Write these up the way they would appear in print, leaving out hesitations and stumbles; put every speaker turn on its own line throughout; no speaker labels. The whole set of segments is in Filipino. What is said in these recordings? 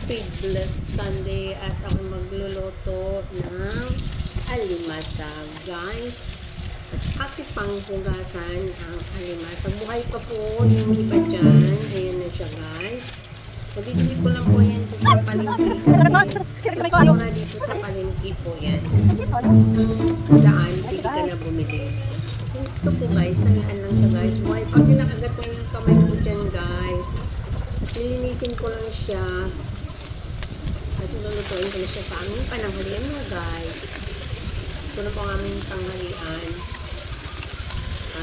Happy blessed Sunday at ako magluluto ng alimasag, guys. At aking panghugasan ang alimasag. Buhay pa po yung iba dyan. Ayan na siya, guys. Pagdidili ko lang po yan sa palengke kasi mas mura dito sa palengke po yan. Isang daan, pili ka na bumili. Ito po, guys. Sandaan lang siya, guys. Buhay pa. Pinakagat ko yung kamay ko dyan, guys. Nilinisin ko lang siya. Kasi lulutuin ko na siya sa aming pananghalian mo, guys. Ito na po ang aming panghalian.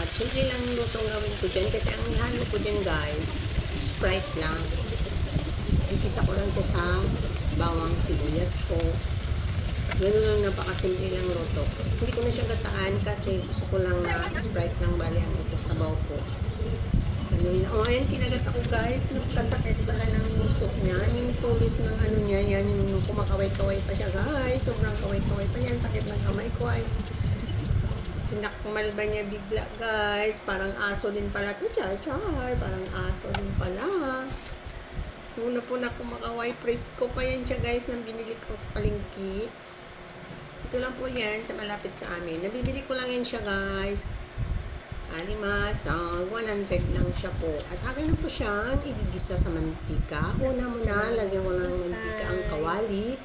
At simple lang lutong gawin ko dyan. Kasi ang halo ko dyan, guys, Sprite lang. Impisa ko lang ito sa bawang sibuyas ko. Ganun lang, napakasimple lang luto. Hindi ko na siya gataan kasi gusto ko lang na Sprite lang bali ang isasabaw ko. Oh, ayan, kinagat ako, guys. Nagkasakit pala ng usok niya. Yung tulis ng ano niya, yan, yung kumakaway-kaway pa siya, guys. Sobrang kaway-kaway pa yan. Sakit ng kamay ko, ay. Sinakmal ba niya bigla, guys. Parang aso din pala ito, char. Parang aso din pala. Una po na kumakaway. Presko pa yan siya, guys, nang binili ko sa palengke. Ito lang po yan, sa malapit sa amin. Nabibili ko lang yan siya, guys. Alimasag, 100 lang siya po. At akin na po siyang igigisa sa mantika. Una muna, lagyan ko ng mantika ang kawali.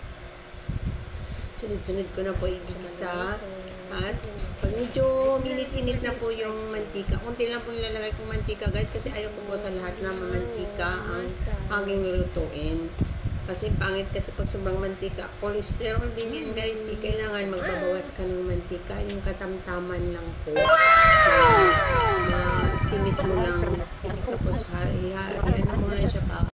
Sunod-sunod ko na po igigisa. At pag medyo minit-init na po yung mantika, kunti lang po nilalagay kong mantika, guys, kasi ayaw ko po sa lahat na mantika ang aking lulutuin. Kasi pangit kasi pag sobrang mantika, cholesterol din yan, guys. Kailangan magbabawas ka ng mantika, yung katamtaman lang po. Na-estimate mo lang. Tapos